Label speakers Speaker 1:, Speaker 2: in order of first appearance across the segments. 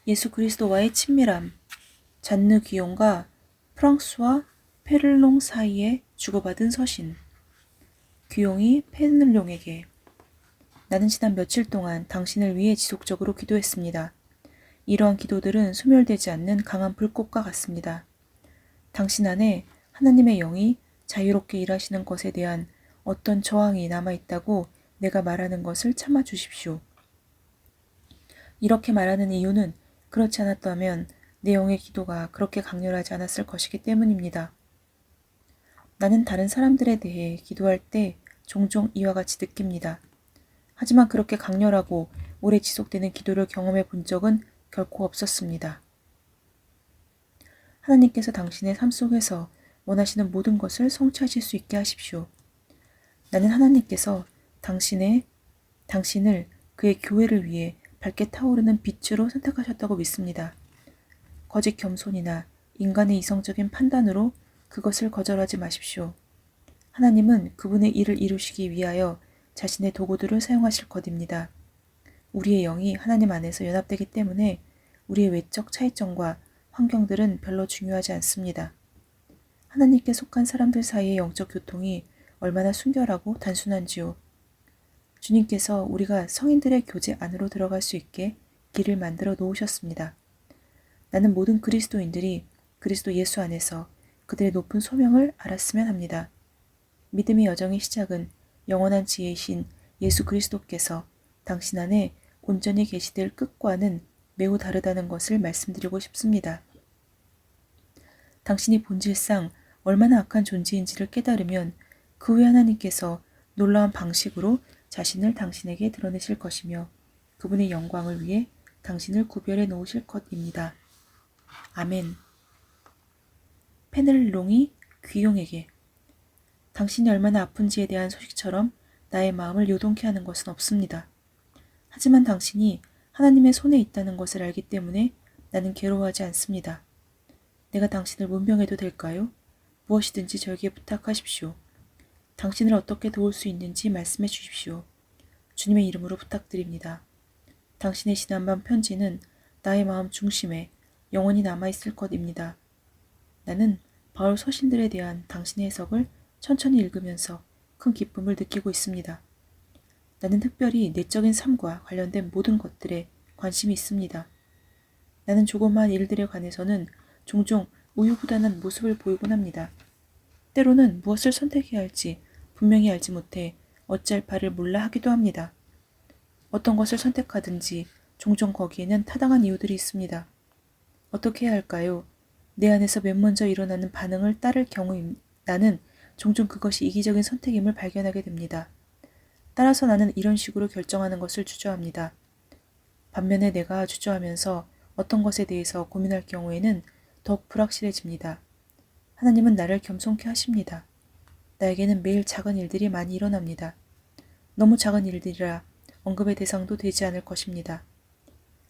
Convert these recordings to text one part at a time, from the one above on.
Speaker 1: 예수 그리스도와의 친밀함. 잔느 기용과 프랑스와 페를롱 사이에 주고받은 서신. 귀용이 페를롱에게: 나는 지난 며칠 동안 당신을 위해 지속적으로 기도했습니다. 이러한 기도들은 소멸되지 않는 강한 불꽃과 같습니다. 당신 안에 하나님의 영이 자유롭게 일하시는 것에 대한 어떤 저항이 남아있다고 내가 말하는 것을 참아 주십시오. 이렇게 말하는 이유는 그렇지 않았다면 내 영의 기도가 그렇게 강렬하지 않았을 것이기 때문입니다. 나는 다른 사람들에 대해 기도할 때 종종 이와 같이 느낍니다. 하지만 그렇게 강렬하고 오래 지속되는 기도를 경험해 본 적은 결코 없었습니다. 하나님께서 당신의 삶 속에서 원하시는 모든 것을 성취하실 수 있게 하십시오. 나는 하나님께서 당신을 그의 교회를 위해 밝게 타오르는 빛으로 선택하셨다고 믿습니다. 거짓 겸손이나 인간의 이성적인 판단으로 그것을 거절하지 마십시오. 하나님은 그분의 일을 이루시기 위하여 자신의 도구들을 사용하실 것입니다. 우리의 영이 하나님 안에서 연합되기 때문에 우리의 외적 차이점과 환경들은 별로 중요하지 않습니다. 하나님께 속한 사람들 사이의 영적 교통이 얼마나 순결하고 단순한지요. 주님께서 우리가 성인들의 교제 안으로 들어갈 수 있게 길을 만들어 놓으셨습니다. 나는 모든 그리스도인들이 그리스도 예수 안에서 그들의 높은 소명을 알았으면 합니다. 믿음의 여정의 시작은 영원한 지혜이신 예수 그리스도께서 당신 안에 온전히 계시될 끝과는 매우 다르다는 것을 말씀드리고 싶습니다. 당신이 본질상 얼마나 악한 존재인지를 깨달으면 그 후에 하나님께서 놀라운 방식으로 자신을 당신에게 드러내실 것이며 그분의 영광을 위해 당신을 구별해 놓으실 것입니다. 아멘. 페넬롱이 귀용에게: 당신이 얼마나 아픈지에 대한 소식처럼 나의 마음을 요동케 하는 것은 없습니다. 하지만 당신이 하나님의 손에 있다는 것을 알기 때문에 나는 괴로워하지 않습니다. 내가 당신을 문병해도 될까요? 무엇이든지 저에게 부탁하십시오. 당신을 어떻게 도울 수 있는지 말씀해 주십시오. 주님의 이름으로 부탁드립니다. 당신의 지난밤 편지는 나의 마음 중심에 영원히 남아있을 것입니다. 나는 바울 서신들에 대한 당신의 해석을 천천히 읽으면서 큰 기쁨을 느끼고 있습니다. 나는 특별히 내적인 삶과 관련된 모든 것들에 관심이 있습니다. 나는 조그마한 일들에 관해서는 종종 우유부단한 모습을 보이곤 합니다. 때로는 무엇을 선택해야 할지 분명히 알지 못해 어찌할 바를 몰라 하기도 합니다. 어떤 것을 선택하든지 종종 거기에는 타당한 이유들이 있습니다. 어떻게 해야 할까요? 내 안에서 맨 먼저 일어나는 반응을 따를 경우 나는 종종 그것이 이기적인 선택임을 발견하게 됩니다. 따라서 나는 이런 식으로 결정하는 것을 주저합니다. 반면에 내가 주저하면서 어떤 것에 대해서 고민할 경우에는 더욱 불확실해집니다. 하나님은 나를 겸손케 하십니다. 나에게는 매일 작은 일들이 많이 일어납니다. 너무 작은 일들이라 언급의 대상도 되지 않을 것입니다.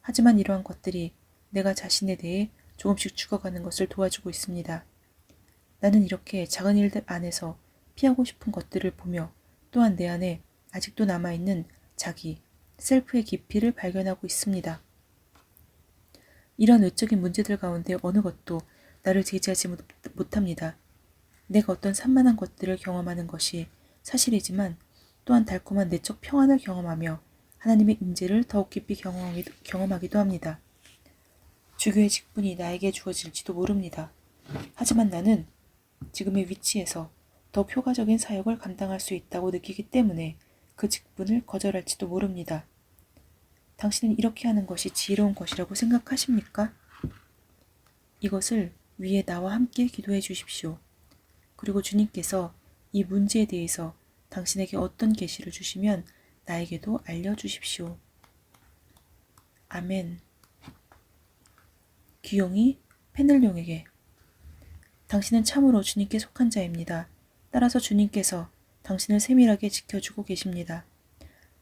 Speaker 1: 하지만 이러한 것들이 내가 자신에 대해 조금씩 죽어가는 것을 도와주고 있습니다. 나는 이렇게 작은 일들 안에서 피하고 싶은 것들을 보며 또한 내 안에 아직도 남아있는 자기, 셀프의 깊이를 발견하고 있습니다. 이런 외적인 문제들 가운데 어느 것도 나를 제지하지 못합니다. 내가 어떤 산만한 것들을 경험하는 것이 사실이지만 또한 달콤한 내적 평안을 경험하며 하나님의 임재를 더욱 깊이 경험하기도 합니다. 주교의 직분이 나에게 주어질지도 모릅니다. 하지만 나는 지금의 위치에서 더 효과적인 사역을 감당할 수 있다고 느끼기 때문에 그 직분을 거절할지도 모릅니다. 당신은 이렇게 하는 것이 지혜로운 것이라고 생각하십니까? 이것을 위에 나와 함께 기도해 주십시오. 그리고 주님께서 이 문제에 대해서 당신에게 어떤 계시를 주시면 나에게도 알려주십시오. 아멘. 귀용이 페넬룡에게: 당신은 참으로 주님께 속한 자입니다. 따라서 주님께서 당신을 세밀하게 지켜주고 계십니다.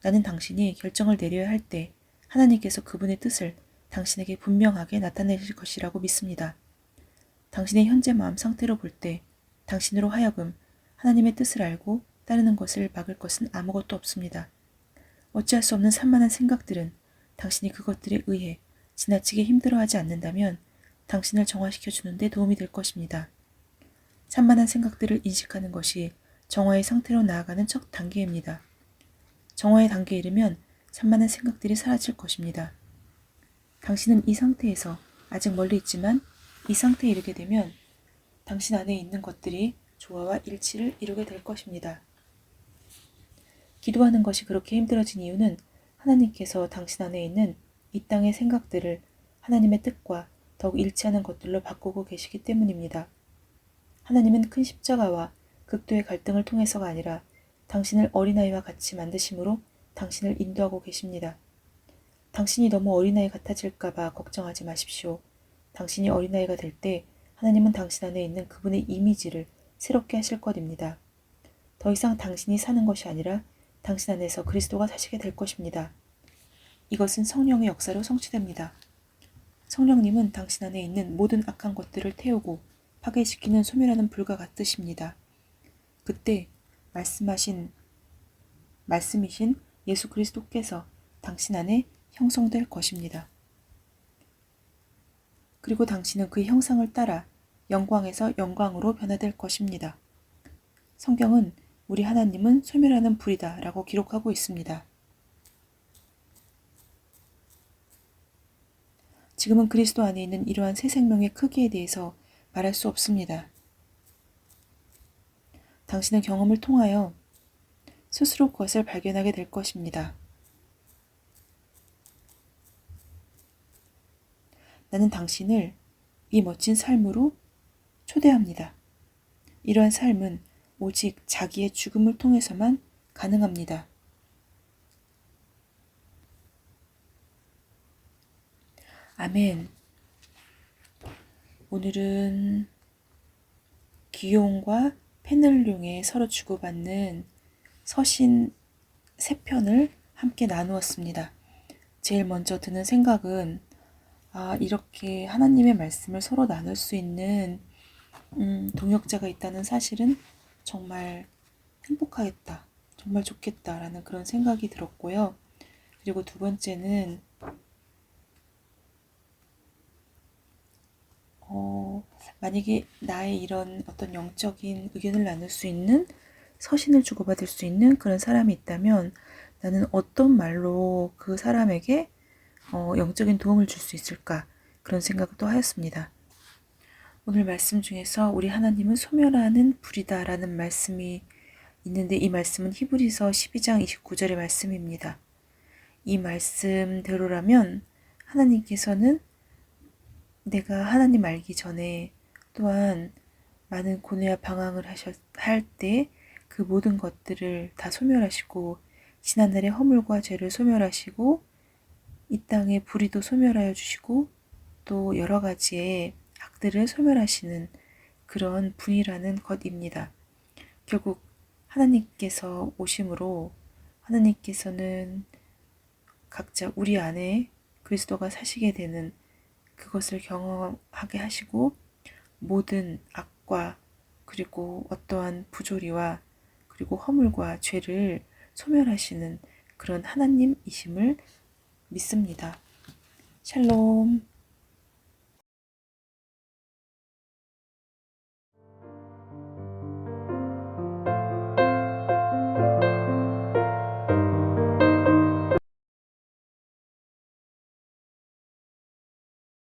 Speaker 1: 나는 당신이 결정을 내려야 할 때 하나님께서 그분의 뜻을 당신에게 분명하게 나타내실 것이라고 믿습니다. 당신의 현재 마음 상태로 볼 때 당신으로 하여금 하나님의 뜻을 알고 따르는 것을 막을 것은 아무것도 없습니다. 어찌할 수 없는 산만한 생각들은 당신이 그것들에 의해 지나치게 힘들어하지 않는다면 당신을 정화시켜 주는데 도움이 될 것입니다. 산만한 생각들을 인식하는 것이 정화의 상태로 나아가는 첫 단계입니다. 정화의 단계에 이르면 산만한 생각들이 사라질 것입니다. 당신은 이 상태에서 아직 멀리 있지만 이 상태에 이르게 되면 당신 안에 있는 것들이 조화와 일치를 이루게 될 것입니다. 기도하는 것이 그렇게 힘들어진 이유는 하나님께서 당신 안에 있는 이 땅의 생각들을 하나님의 뜻과 더욱 일치하는 것들로 바꾸고 계시기 때문입니다. 하나님은 큰 십자가와 극도의 갈등을 통해서가 아니라 당신을 어린아이와 같이 만드심으로 당신을 인도하고 계십니다. 당신이 너무 어린아이 같아질까봐 걱정하지 마십시오. 당신이 어린아이가 될 때 하나님은 당신 안에 있는 그분의 이미지를 새롭게 하실 것입니다. 더 이상 당신이 사는 것이 아니라 당신 안에서 그리스도가 사시게 될 것입니다. 이것은 성령의 역사로 성취됩니다. 성령님은 당신 안에 있는 모든 악한 것들을 태우고 파괴시키는 소멸하는 불과 같으십니다. 그때 말씀이신 예수 그리스도께서 당신 안에 형성될 것입니다. 그리고 당신은 그 형상을 따라 영광에서 영광으로 변화될 것입니다. 성경은 우리 하나님은 소멸하는 불이다 라고 기록하고 있습니다. 지금은 그리스도 안에 있는 이러한 새 생명의 크기에 대해서 말할 수 없습니다. 당신은 경험을 통하여 스스로 그것을 발견하게 될 것입니다. 나는 당신을 이 멋진 삶으로 초대합니다. 이러한 삶은 오직 자기의 죽음을 통해서만 가능합니다. 아멘. 오늘은 기용과 페넬룡의 서로 주고받는 서신 3편을 함께 나누었습니다. 제일 먼저 드는 생각은 이렇게 하나님의 말씀을 서로 나눌 수 있는 동역자가 있다는 사실은 정말 행복하겠다, 정말 좋겠다라는 그런 생각이 들었고요. 그리고 두 번째는 만약에 나의 이런 어떤 영적인 의견을 나눌 수 있는, 서신을 주고받을 수 있는 그런 사람이 있다면 나는 어떤 말로 그 사람에게 영적인 도움을 줄 수 있을까, 그런 생각을 또 하였습니다. 오늘 말씀 중에서 우리 하나님은 소멸하는 불이다 라는 말씀이 있는데, 이 말씀은 히브리서 12장 29절의 말씀입니다. 이 말씀대로라면 하나님께서는 내가 하나님 알기 전에 또한 많은 고뇌와 방황을 할 때 그 모든 것들을 다 소멸하시고, 지난날의 허물과 죄를 소멸하시고, 이 땅의 불의도 소멸하여 주시고, 또 여러 가지의 악들을 소멸하시는 그런 분이라는 것입니다. 결국 하나님께서 오심으로 하나님께서는 각자 우리 안에 그리스도가 사시게 되는 그것을 경험하게 하시고, 모든 악과 그리고 어떠한 부조리와 그리고 허물과 죄를 소멸하시는 그런 하나님이심을 믿습니다. 샬롬.